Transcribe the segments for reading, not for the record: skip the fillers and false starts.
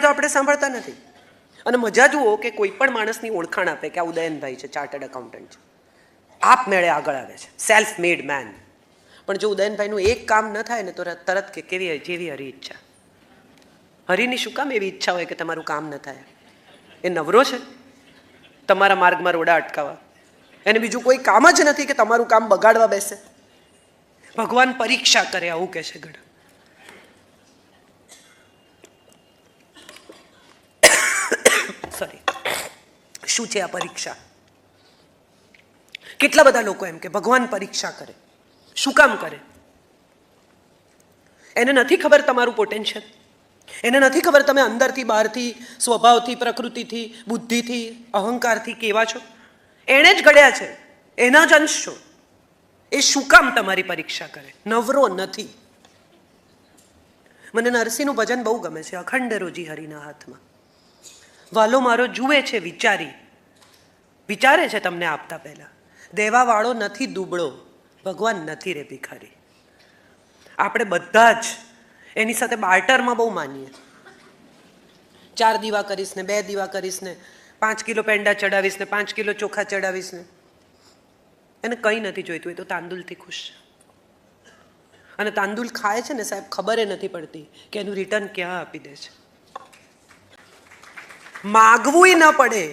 તો આપણે સાંભળતા નથી. અને મજા જુઓ કે કોઈ પણ માણસની ઓળખાણ આપે કે આ ઉદયનભાઈ છે, ચાર્ટર્ડ એકાઉન્ટન્ટ છે, આપમેળે આગળ આવે છે, સેલ્ફ મેડ મેન. પણ જો ઉદયનભાઈનું એક કામ ન થાય ને તો તરત કે કેવી જેવી હરી ઈચ્છા. હરિની શું કામ એવી ઈચ્છા હોય કે તમારું કામ ન થાય? એ નવરો છે તમારા માર્ગમાં રોડા અટકાવવા? એને બીજું કોઈ કામ જ નથી કે તમારું કામ બગાડવા બેસે? ભગવાન પરીક્ષા કરે આવું કહે છે ગઢ. સોરી, શું છે આ પરીક્ષા? કેટલા બધા લોકો એમ કે ભગવાન પરીક્ષા કરે. શું કામ કરે? એને નથી ખબર તમારું પોટેન્શિયલ? એને નથી ખબર તમે અંદરથી, બહારથી, સ્વભાવથી, પ્રકૃતિથી, બુદ્ધિથી, અહંકારથી કેવા છો? એણે જ ઘડ્યા છે, એના જ અંશ છો. એ શું કામ તમારી પરીક્ષા કરે? નવરો નથી. મને નરસિંહનું ભજન બહુ ગમે છે, અખંડ રોજી હરિના હાથમાં. વાલો મારો જુએ છે વિચારી, વિચારે છે તમને આપતા પહેલા. દેવાવાળો નથી દુબળો, ભગવાન નથી રે ભિખારી. આપણે બધા જ એની સાથે બાર્ટરમાં બહુ માનીએ. 4 દીવા કરીશ ને, 2 દીવા કરીશ ને, 5 કિલો પેંડા ચડાવીશ ને, 5 કિલો ચોખા ચડાવીશ ને. એને કંઈ નથી જોઈતું, એ તો તાંદુલથી ખુશ છે. અને તાંદુલ ખાય છે ને સાહેબ, ખબર નથી પડતી કે એનું રિટર્ન ક્યાં આપી દે છે. માગવું ન પડે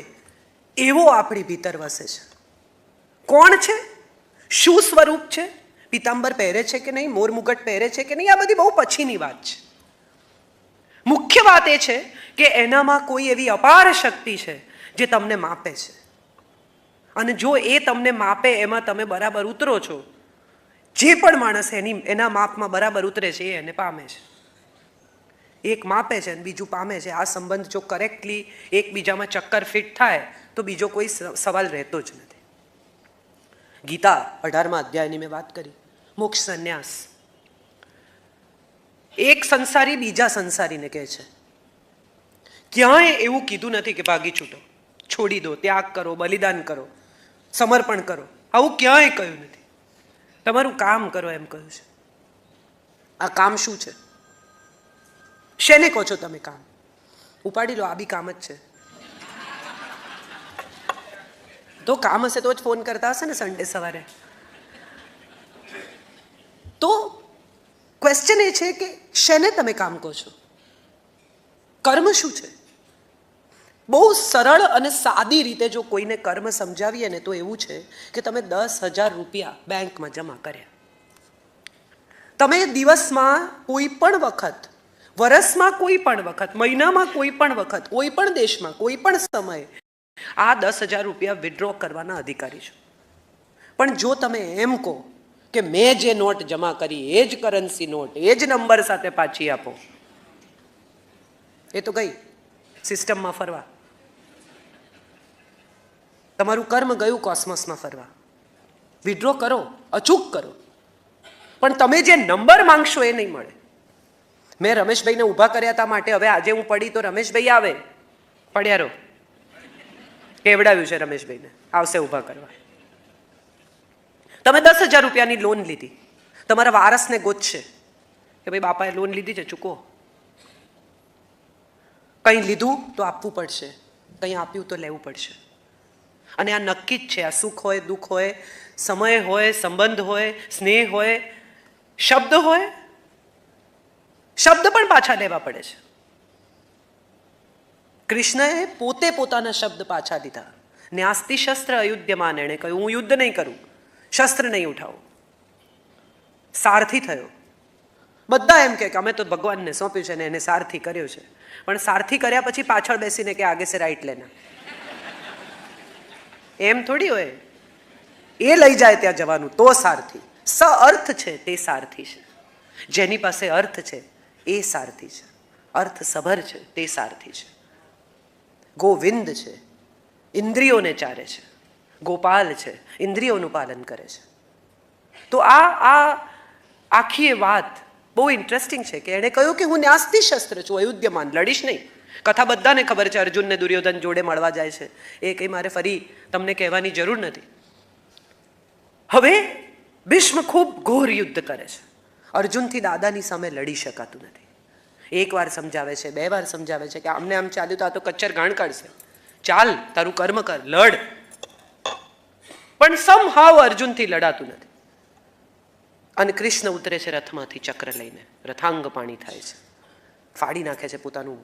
એવો આપણી ભીતર વસે છે. કોણ છે? શું સ્વરૂપ છે? પિતાંબર પહેરે છે કે નહીં? મોર મુગટ પહેરે છે કે નહીં? આ બધી બહુ પછીની વાત છે. મુખ્ય વાત એ છે કે એનામાં કોઈ એવી અપાર શક્તિ છે જે તમને માપે છે. અને જો એ તમને માપે એમાં તમે બરાબર ઉતરો છો, જે પણ માણસ એના માપમાં બરાબર ઉતરે છે એ એને પામે છે. એક માપે છે અને બીજું પામે છે. આ સંબંધ જો કરેક્ટલી એકબીજામાં ચક્કર ફિટ થાય તો બીજો કોઈ સવાલ રહેતો જ નથી. ગીતા 18મા અધ્યાયની મેં વાત કરી, મોક્ષ સંન્યાસ. એક સંસારી બીજા સંસારીને કહે છે, ક્યાંય એવું કીધું નથી કે ભાગી છૂટો, છોડી દો, ત્યાગ કરો, બલિદાન કરો, સમર્પણ કરો. આવું ક્યાંય કહ્યું નથી. તમારું કામ કરો એમ કહ્યું છે. આ કામ શું છે? શેને કહો છો તમે કામ? ઉપાડી લો, આ બી કામ જ છે. તો કામ હશે તો જ ફોન કરતા હશે ને સન્ડે સવારે. તો ક્વેશ્ચન એ છે કે શેને તમે કામ કહો છો? કર્મ શું છે? બહુ સરળ અને સાદી રીતે જો કોઈને કર્મ સમજાવીએ ને તો એવું છે કે તમે 10,000 રૂપિયા બેંકમાં જમા કર્યા. તમે દિવસમાં કોઈ પણ વખત, વર્ષમાં કોઈ પણ વખત, મહિનામાં કોઈ પણ વખત, કોઈ પણ દેશમાં કોઈ પણ સમયે આ 10,000 રૂપિયા વિડ્રો કરવાના અધિકારી છો. પણ જો તમે એમ કહો કે મેં જે નોટ જમા કરી એ જ કરન્સી નોટ, એ જ નંબર સાથે પાછી આપો, એ તો ગઈ સિસ્ટમમાં ફરવા. તમારું કર્મ ગયું કોસ્મોસમાં ફરવા. વિડ્રો કરો, અચૂક કરો, પણ તમે જે નંબર માંગશો એ નહીં મળે. મેં રમેશભાઈને ઊભા કર્યા હતા માટે હવે આજે હું પડી તો રમેશભાઈ આવે, પડ્યા રહો. કેવડાવ્યું છે રમેશભાઈને, આવશે ઊભા કરવા. તમે 10,000 રૂપિયાની લોન લીધી, તમારા વારસને ગોતશે કે ભાઈ બાપાએ લોન લીધી છે, ચૂકવો. કંઈ લીધું તો આપવું પડશે, કંઈ આપ્યું તો લેવું પડશે. અને આ નક્કી જ છે. આ સુખ હોય, દુઃખ હોય, સમય હોય, સંબંધ હોય, સ્નેહ હોય, શબ્દ હોય, શબ્દ પણ પાછા લેવા પડે છે. કૃષ્ણએ પોતે પોતાના શબ્દ પાછા લીધા. ન્યાસ્તિ શસ્ત્ર અયુધ્યમાન. એણે કહ્યું હું યુદ્ધ નહીં કરું, શસ્ત્ર નહીં ઉઠાવું. સારથી થયો. બધા એમ કે અમે તો ભગવાનને સોંપ્યું છે ને એને સારથી કર્યો છે. પણ સારથી કર્યા પછી પાછળ બેસીને કે આગે સે રાઈટ લેના, એમ થોડી હોય. એ લઈ જાય ત્યાં જવાનું તો સારથી. સ અર્થ છે તે સારથી છે. જેની પાસે અર્થ છે એ સારથી છે. અર્થ સભર છે તે સારથી છે. ગોવિંદ છે, ઇન્દ્રિયોને ચારે છે. ગોપાલ છે, ઇન્દ્રિયોનું પાલન કરે છે. તો આ આખી એ વાત બહુ ઇન્ટરેસ્ટિંગ છે કે એણે કહ્યું કે હું ન્યાસ્તિ શસ્ત્ર છું, અયુધ્યમાન, લડીશ નહીં. કથા બધાને ખબર છે, અર્જુનને દુર્યોધન જોડે મળવા જાય છે. એ કંઈ મારે ફરી તમને કહેવાની જરૂર નથી. હવે ભીષ્મ ખૂબ ઘોર યુદ્ધ કરે છે. અર્જુનથી દાદાની સામે લડી શકાતું નથી. એકવાર સમજાવે છે, 2 વાર સમજાવે છે કે આમને આમ ચાલ્યું તો આ તો કચ્ચર ગાણ કાઢશે, ચાલ તારું કર્મ કર, લડ. પણ સમહાવ અર્જુનથી લડાતું નથી. અને કૃષ્ણ ઉતરે છે રથમાંથી ચક્ર લઈને, રથાંગ પાણી થાય છે, ફાડી નાખે છે પોતાનું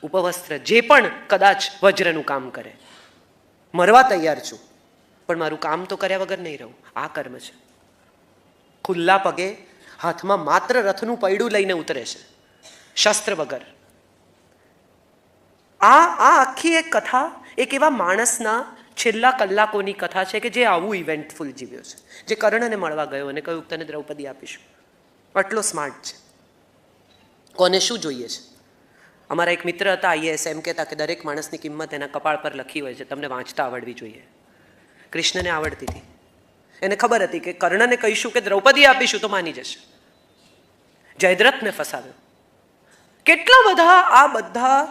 ઉપવસ્ત્ર, જે પણ કદાચ વજ્રનું કામ કરે. મરવા તૈયાર છું, પણ મારું કામ તો કર્યા વગર નહીં રહું. આ કર્મ છે. ખુલ્લા પગે, હાથમાં માત્ર રથનું પૈડું લઈને ઉતરે છે, શસ્ત્ર વગર. આ આખી એક કથા એક એવા માણસના છેલ્લા કલાકોની કથા છે કે જે આવું ઇવેન્ટફુલ જીવ્યો છે, જે કર્ણને મળવા ગયો અને કહ્યું તને દ્રૌપદી આપીશું. આટલો સ્માર્ટ છે. કોને શું જોઈએ છે? અમારા એક મિત્ર હતા આઈએએસ, એમ કહેતા કે દરેક માણસની કિંમત એના કપાળ પર લખી હોય છે, તમને વાંચતા આવડવી જોઈએ. કૃષ્ણને આવડતી હતી. એને ખબર હતી કે કર્ણને કહીશું કે દ્રૌપદી આપીશું તો માની જશે. જયદ્રથને ફસાવ્યો. કેટલા બધા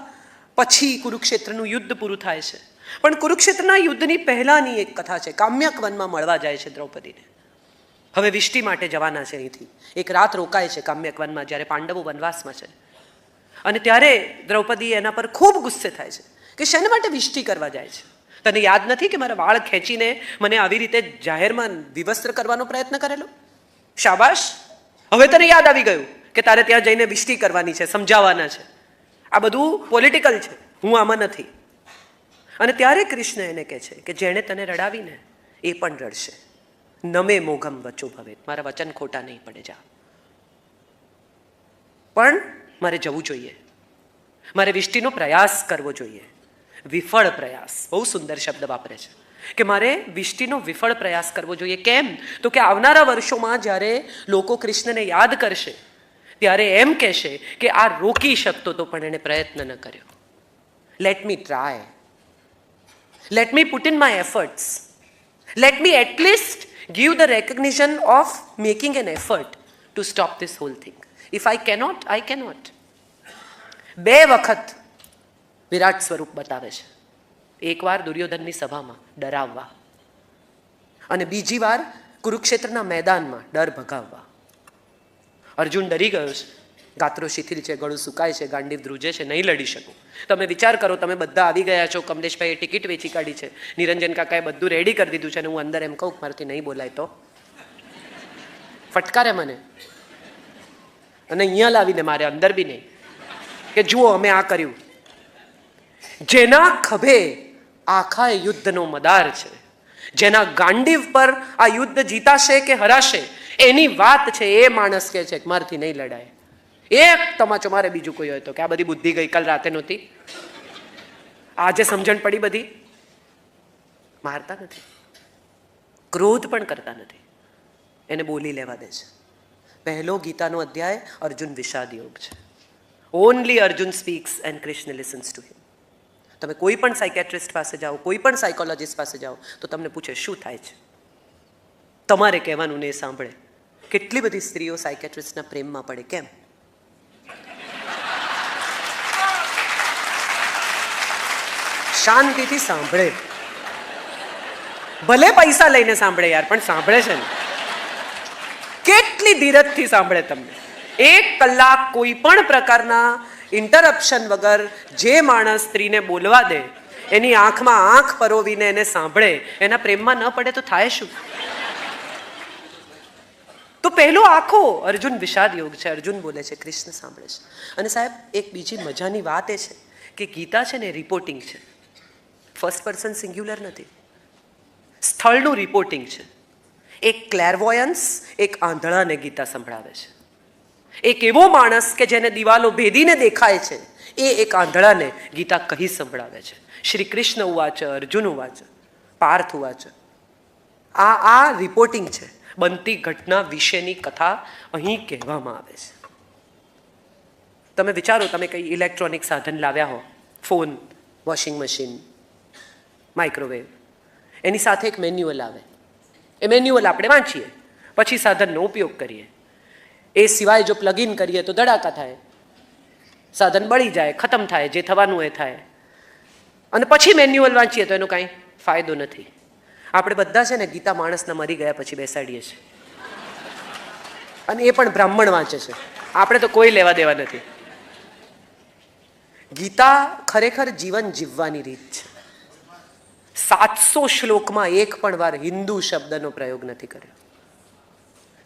પછી કુરુક્ષેત્રનું યુદ્ધ પૂરું થાય છે. પણ કુરુક્ષેત્રના યુદ્ધની પહેલાની એક કથા છે. કામ્યક વનમાં મળવા જાય છે દ્રૌપદીને. હવે વિષ્ટિ માટે જવાના છે અહીંથી. એક રાત રોકાય છે કામ્યક વનમાં, જ્યારે પાંડવો વનવાસમાં છે. અને ત્યારે દ્રૌપદી એના પર ખૂબ ગુસ્સે થાય છે કે શેના માટે વિષ્ટિ કરવા જાય છે? તને યાદ નથી કે મારા વાળ ખેંચીને મને આવી રીતે જાહેરમાં વિવસ્ત્ર કરવાનો પ્રયત્ન કરેલો? શાબાશ, હવે તને યાદ આવી ગયું કે તારે ત્યાં જઈને વિષ્ટિ કરવાની છે, સમજાવવાના છે. આ બધું પોલિટિકલ છે, હું આમાં નથી. અને ત્યારે કૃષ્ણ એને કહે છે કે જેણે તને રડાવીને એ પણ રડશે. નમે મોઘમ વચો ભવેત, મારા વચન ખોટા નહીં પડે, જા. પણ મારે જવું જોઈએ, મારે વિષ્ટિનો પ્રયાસ કરવો જોઈએ. વિફળ પ્રયાસ, બહુ સુંદર શબ્દ વાપરે છે કે મારે વિષ્ટિનો વિફળ પ્રયાસ કરવો જોઈએ. કેમ? તો કે આવનારા વર્ષોમાં જ્યારે લોકો કૃષ્ણને યાદ કરશે ત્યારે એમ કહેશે કે આ રોકી શકતો તો પણ એને પ્રયત્ન ન કર્યો. Let me try, let me put in my efforts, let me at least give the recognition of making an effort to stop this whole thing. If I cannot, I cannot. 2 વખત વિરાટ સ્વરૂપ બતાવે છે. એકવાર દુર્યોધનની સભામાં ડરાવવા, અને બીજી વાર કુરુક્ષેત્રના મેદાનમાં ડર ભગાવવા. અર્જુન ડરી ગયો છે, ગાત્રો શિથિલ છે, ગળું સુકાય છે, ગાંડીવ ધ્રુજે છે, નહીં લડી શકું. તમે વિચાર કરો, તમે બધા આવી ગયા છો, કમલેશભાઈએ ટિકિટ વેચી કાઢી છે, નિરંજન કાકાએ બધું રેડી કરી દીધું છે, અને હું અંદર એમ કહું મારાથી નહીં બોલાય તો ફટકારે મને, અને અહીંયા લાવીને મારે અંદર બી નહીં કે જુઓ અમે આ કર્યું. જેના ખભે આખા યુદ્ધનો મદાર છે, જેના ગાંડીવ પર આ યુદ્ધ જીતાશે કે હરાશે એની વાત છે, એ માણસ કહે છે કે મારથી નહીં લડાય. એક તમાચો મારે બીજું કોઈ હોય તો કે આ બધી બુદ્ધિ ગઈકાલ રાતે નહોતી, આજે સમજણ પડી બધી. મારતા નથી, ક્રોધ પણ કરતા નથી, એને બોલી લેવા દે છે. પહેલો ગીતાનો અધ્યાય અર્જુન વિષાદ યોગ છે. Only Arjun speaks and Krishna listens to him. તમે કોઈ પણ સાયકેટ્રિસ્ટ પાસે જાઓ, કોઈ પણ સાયકોલોજીસ્ટ પાસે જાઓ તો તમને પૂછે શું થાય છે, તમારે કહેવાનું ને એ સાંભળે. કેટલી બધી સ્ત્રીઓ સાયકેટ્રિસ્ટના પ્રેમમાં પડે, કેમ? શાંતિથી સાંભળે, ભલે પૈસા લઈને સાંભળે યાર, પણ સાંભળે છે ને. કેટલી ધીરજથી સાંભળે તમને. 1 કલાક કોઈ પણ પ્રકારના ઇન્ટરપ્શન વગર જે માણસ સ્ત્રીને બોલવા દે, એની આંખમાં આંખ પરોવીને એને સાંભળે, એના પ્રેમમાં ન પડે તો થાય શું? તો પહેલો આખો અર્જુન વિષાદ યોગ છે. અર્જુન બોલે છે, કૃષ્ણ સાંભળે છે. અને સાહેબ એક બીજી મજાની વાત એ છે કે ગીતા છે ને રિપોર્ટિંગ છે, ફર્સ્ટ પર્સન સિંગ્યુલર નથી, સ્થળનું રિપોર્ટિંગ છે. એક ક્લેરવોયન્સ એક આંધળાને ગીતા સંભળાવે છે. એક એવો માણસ કે જેને દિવાલો ભેદીને દેખાય છે, એ એક આંધળાને ગીતા કહી સંભળાવે છે. શ્રી કૃષ્ણ ઉવાચ અર્જુન ઉવાચ પાર્થ ઉવાચ. આ રિપોર્ટિંગ છે, બનતી ઘટના વિશેની કથા અહીં કહેવામાં આવે છે. તમે વિચારો, તમે કંઈ ઇલેક્ટ્રોનિક સાધન લાવ્યા હો, ફોન, વોશિંગ મશીન, માઇક્રોવેવ, એની સાથે એક મેન્યુઅલ આવે. એ મેન્યુઅલ આપણે વાંચીએ, પછી સાધનનો ઉપયોગ કરીએ. એ સિવાય જો પ્લગ ઇન કરીએ તો ધડાકા થાય, સાધન બળી જાય, ખતમ થાય, જે થવાનું એ થાય. અને પછી મેન્યુઅલ વાંચીએ તો એનો કાંઈ ફાયદો નથી. આપણે બધા છે ને ગીતા માણસના મરી ગયા પછી બેસાડીએ છીએ, અને એ પણ બ્રાહ્મણ વાંચે છે. આપણે તો કોઈ લેવા દેવા નથી. ગીતા ખરેખર જીવન જીવવાની રીત છે. 700 શ્લોકમાં એક પણ વાર હિન્દુ શબ્દનો પ્રયોગ નથી કર્યો.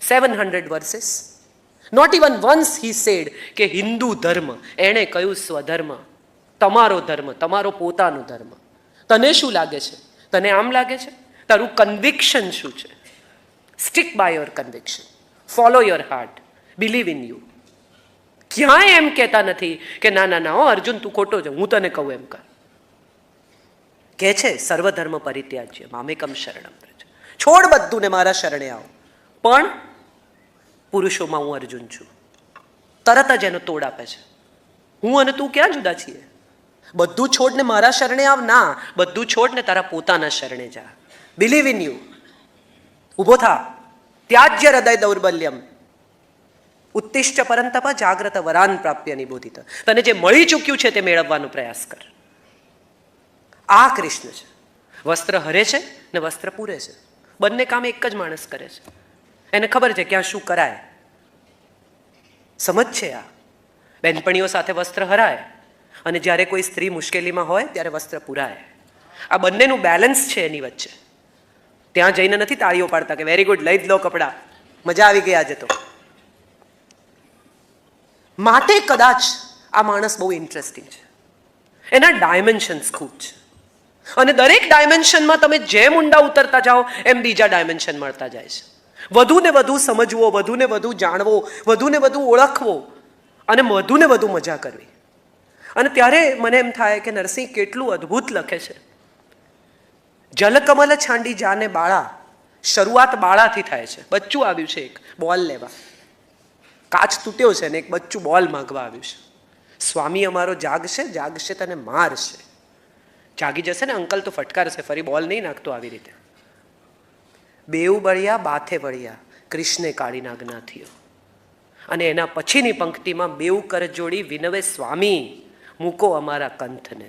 700 versus. Not even once he said કે હિન્દુ ધર્મ. એણે કહ્યું સ્વધર્મ, તમારો ધર્મ, તમારો પોતાનો ધર્મ. તને શું લાગે છે? તને આમ લાગે છે? તારું કન્વિક્શન શું છે? Stick by your conviction, follow your heart, believe in you. ક્યાંય એમ કહેતા નથી કે ના ના ના હો અર્જુન તું ખોટો છે, હું તને કહું એમ કર. કે છે સર્વધર્મ પરિત્યાજ્ય મામેકમ શરણમ વ્રજ. છોડ બધું ને મારા શરણે આવો. પણ પુરુષોમાં હું અર્જુન છું. તરત જ એનો તોડ આપે છે. હું અને તું ક્યાં જુદા છીએ? બધું છોડ ને મારા શરણે આવ ના, બધું છોડ ને તારા પોતાના શરણે જા. Believe in you. ઉભો થા. ત્યાજ્ય હૃદય દૌર્બલ્યમ ઉત્તિષ્ઠ પરંતપ જાગ્રત વરાન પ્રાપ્ય નિબોધિત. તને જે મળી ચૂક્યું છે તે મેળવવાનો પ્રયાસ કર. આ કૃષ્ણ છે. વસ્ત્ર હરે છે ને વસ્ત્ર પૂરે છે. બંને કામ એક જ માણસ કરે છે. એને ખબર છે ક્યાં શું કરાય. સમજ છે આ. બેનપણીઓ સાથે વસ્ત્ર હરાય અને જ્યારે કોઈ સ્ત્રી મુશ્કેલીમાં હોય ત્યારે વસ્ત્ર પૂરાય. આ બંનેનું બેલેન્સ છે એની વચ્ચે. ત્યાં જઈને નથી તાળીઓ પાડતા કે વેરી ગુડ લઈ જ લો કપડાં, મજા આવી ગઈ આજે તો. માટે કદાચ આ માણસ બહુ ઇન્ટરેસ્ટિંગ છે. એના ડાયમેન્શન્સ ખૂબ છે અને દરેક ડાયમેન્શનમાં તમે જેમ ઊંડા ઉતરતા જાઓ એમ બીજા ડાયમેન્શન મળતા જાય છે. વધુ ને વધુ સમજવો, વધુ ને વધુ જાણવો, વધુ ને વધુ ઓળખવો અને વધુ ને વધુ મજા કરવી. અને ત્યારે મને એમ થાય કે નરસિંહ કેટલું અદ્ભુત લખે છે. જલકમલ છાંડી જાને બાળા. શરૂઆત બાળાથી થાય છે. બચ્ચું આવ્યું છે એક બોલ લેવા, કાચ તૂટ્યો છે ને એક બચ્ચું બોલ માંગવા આવ્યું છે. સ્વામી અમારો જાગશે, જાગશે તને મારશે. જાગી જશે ને અંકલ તો ફટકારશે, ફરી બોલ નહીં નાખતો આવી રીતે. બેઉ બળિયા બાથે વળિયા કૃષ્ણે કાળી નાગના થયો. અને એના પછીની પંક્તિમાં બેઉ કર જોડી વિનવે સ્વામી મૂકો અમારા કંથને.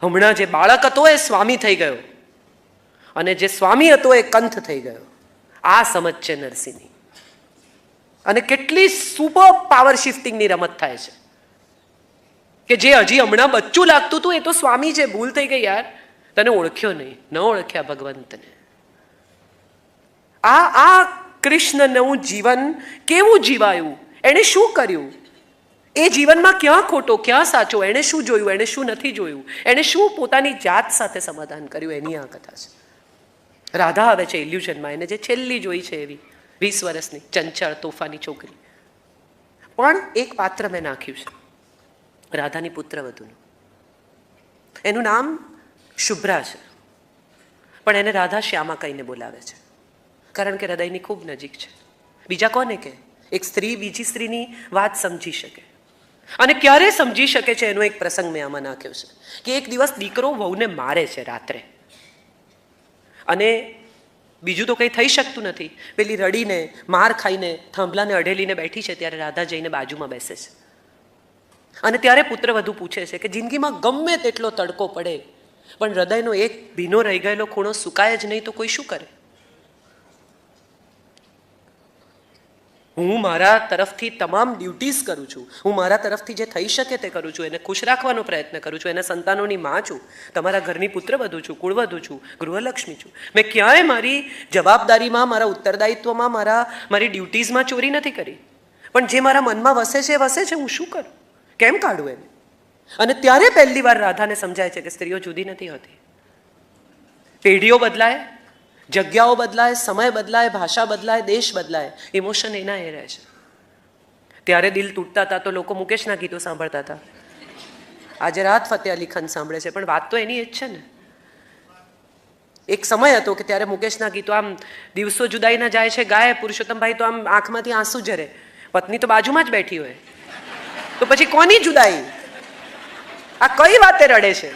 હમણાં જે બાળક હતો એ સ્વામી થઈ ગયો અને જે સ્વામી હતો એ કંથ થઈ ગયો. આ સમજ છે નરસિંહની. અને કેટલી સુપર પાવર શિફ્ટિંગની રમત થાય છે કે જે હજી હમણાં બચ્ચું લાગતું હતું એ તો સ્વામી છે, ભૂલ થઈ ગઈ યાર, તને ઓળખ્યો નહીં, ન ઓળખ્યા ભગવંતને. આ કૃષ્ણનું જીવન કેવું જીવાયું, એણે શું કર્યું, એ જીવનમાં ક્યાં ખોટો ક્યાં સાચો, એણે શું જોયું, એણે શું નથી જોયું, એણે શું પોતાની જાત સાથે સમાધાન કર્યું, એની આ કથા છે. રાધા આવે છે ઇલ્યુઝનમાં, એને જે છેલ્લી જોઈ છે એવી 20 વર્ષની ચંચળ તોફાની છોકરી. પણ એક પાત્ર મેં નાખ્યું છે રાધાની પુત્રવધુનું. એનું નામ શુભ્રા છે પણ એને રાધા શ્યામા કહીને બોલાવે છે કારણ કે હૃદયની ખૂબ નજીક છે. બીજા કોને કે એક સ્ત્રી બીજી સ્ત્રીની વાત સમજી શકે અને ક્યારે સમજી શકે છે એનો એક પ્રસંગ મેં આમાં નાખ્યો છે કે એક દિવસ દીકરો વહુને મારે છે રાત્રે અને બીજું તો કંઈ થઈ શકતું નથી. પેલી રડીને માર ખાઈને થાંભલાને અઢેલીને બેઠી છે ત્યારે રાધા જઈને બાજુમાં બેસે છે અને ત્યારે પુત્રવધુ પૂછે છે કે જિંદગીમાં ગમે તેટલો તડકો પડે પણ હૃદયનો એક ભીનો રહી ગયેલો ખૂણો સુકાય જ નહીં તો કોઈ શું કરે? હું મારા તરફથી તમામ ડ્યુટીઝ કરું છું, હું મારા તરફથી જે થઈ શકે તે કરું છું, એને ખુશ રાખવાનો પ્રયત્ન કરું છું, એના સંતાનોની માં છું, તમારા ઘરની પુત્રવધુ છું, કુળવધુ છું, ગૃહલક્ષ્મી છું. મેં ક્યાંય મારી જવાબદારીમાં, મારા ઉત્તરદાયિત્વમાં, મારી ડ્યુટીઝમાં ચોરી નથી કરી. પણ જે મારા મનમાં વસે છે એ વસે છે, હું શું કરું, કેમ કાઢું એને? અને ત્યારે પહેલી વાર રાધાને સમજાય છે કે સ્ત્રીઓ જુદી નથી હોતી. પેઢીઓ બદલાય, જગ્યાઓ બદલાય, સમય બદલાય, ભાષા બદલાય, દેશ બદલાય, ઇમોશન એના એ રહે છે. ત્યારે દિલ તૂટતા હતા તો લોકો મુકેશના ગીતો સાંભળતા હતા. આજે રાહત ફતેહ અલી ખાન સાંભળે છે પણ વાત તો એની જ છે ને. એક સમય હતો કે ત્યારે મુકેશના ગીતો આમ દિવસો જુદાઈના જાય છે ગાય, પુરુષોત્તમભાઈ તો આમ આંખમાંથી આંસુ જરે, પત્ની તો બાજુમાં જ બેઠી હોય, તો પછી કોની જુદાઈ? આ કઈ વાતે રડે છે?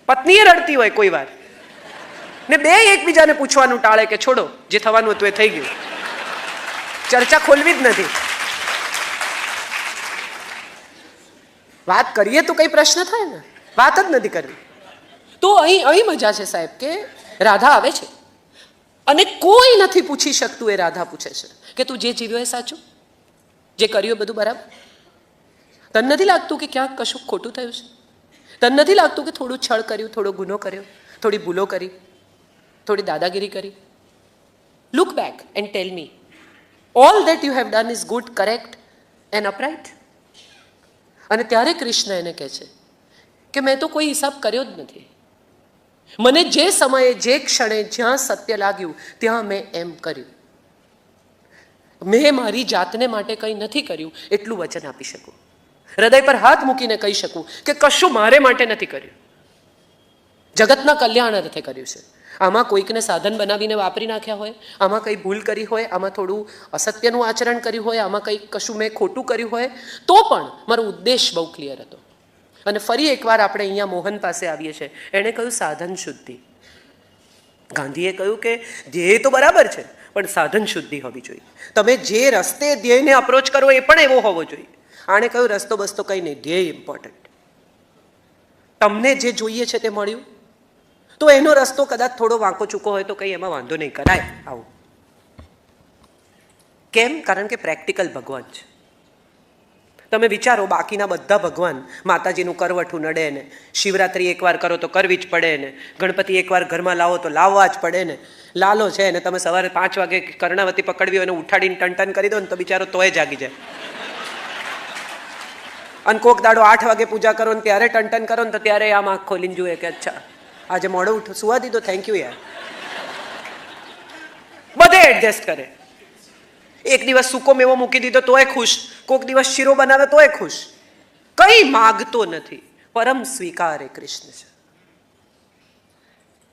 પત્નીએ રડતી હોય કોઈ વાર ને બે એકબીજાને પૂછવાનું ટાળે કે છોડો, જે થવાનું હતું એ થઈ ગયું, ચર્ચા ખોલવી જ નથી. વાત કરીએ તો કઈ પ્રશ્ન થાય ને, વાત જ નથી કરવી. તો અહીં મજા છે સાહેબ કે રાધા આવે છે અને કોઈ નથી પૂછી શકતું એ રાધા પૂછે છે કે તું જે જીવ્યો એ સાચું, જે કર્યું બધું બરાબર? તને નથી લાગતું કે ક્યાંક કશું ખોટું થયું છે? તને નથી લાગતું કે થોડું છળ કર્યું, થોડો ગુનો કર્યો, થોડી ભૂલો કરી, થોડી દાદાગીરી કરી? Look back and tell me, all that you have done is good, correct and upright. અને ત્યારે કૃષ્ણ એને કહે છે કે મેં તો કોઈ હિસાબ કર્યો જ નથી. મને જે સમયે, જે ક્ષણે, જ્યાં સત્ય લાગ્યું ત્યાં મેં એમ કર્યું. મેં મારી જાતને માટે કંઈ નથી કર્યું એટલું વચન આપી શકું. હૃદય પર હાથ મૂકીને કહી શકું કે કશું મારે માટે નથી કર્યું, જગતના કલ્યાણ અર્થે કર્યું છે. આમાં કોઈકને સાધન બનાવીને વાપરી નાખ્યા હોય, આમાં કંઈ ભૂલ કરી હોય, આમાં થોડું અસત્યનું આચરણ કર્યું હોય, આમાં કંઈક કશું મેં ખોટું કર્યું હોય, તો પણ મારો ઉદ્દેશ બહુ ક્લિયર હતો. અને ફરી એકવાર આપણે અહીંયા મોહન પાસે આવીએ છીએ. એણે કહ્યું સાધન શુદ્ધિ. ગાંધીએ કહ્યું કે ધ્યેય તો બરાબર છે, પણ સાધન શુદ્ધિ હોવી જોઈએ. તમે જે રસ્તે ધ્યેયને અપ્રોચ કરો એ પણ એવો હોવો જોઈએ. આણે કહ્યું રસ્તો બસ્તો કંઈ નહીં, ધ્યેય ઇમ્પોર્ટન્ટ. તમને જે જોઈએ છે તે મળ્યું, તો એનો રસ્તો કદાચ થોડો વાંકો ચૂકો હોય તો કંઈ એમાં વાંધો નહીં, કરાય આવું. કેમ? કારણ કે પ્રેક્ટિકલ ભગવાન છે. તમે વિચારો, બાકીના બધા ભગવાન, માતાજીનું કરવઠું નડે ને, શિવરાત્રિ એકવાર કરો તો કરવી જ પડે ને, ગણપતિ એકવાર ઘરમાં લાવો તો લાવવા જ પડે ને, લાલો છે ને તમે સવારે 5 વાગે કર્ણાવતી પકડવી હોય અને ઉઠાડીને ટન કરી દો ને તો બિચારો તોય જાગી જાય. અને કોક દાડો 8 વાગે પૂજા કરો ને ત્યારે ટન કરો ને તો ત્યારે આમ આંખ ખોલીને જુએ કે અચ્છા આજે મોડો ઉઠો, સુવા દીધો, થેન્ક યુ યાર. બધે એડજસ્ટ કરે. એક દિવસ સૂકો મેવો મૂકી દીધો તોય ખુશ, કોક દિવસ શીરો બનાવે તોય ખુશ. કંઈ માગતો નથી, પરમ સ્વીકાર એ કૃષ્ણ છે.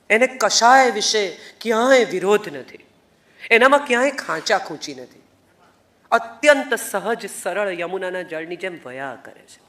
એને કશાય વિશે ક્યાંય વિરોધ નથી, એનામાં ક્યાંય ખાંચા ખૂંચી નથી. અત્યંત સહજ સરળ યમુનાના જળની જેમ વયા કરે છે.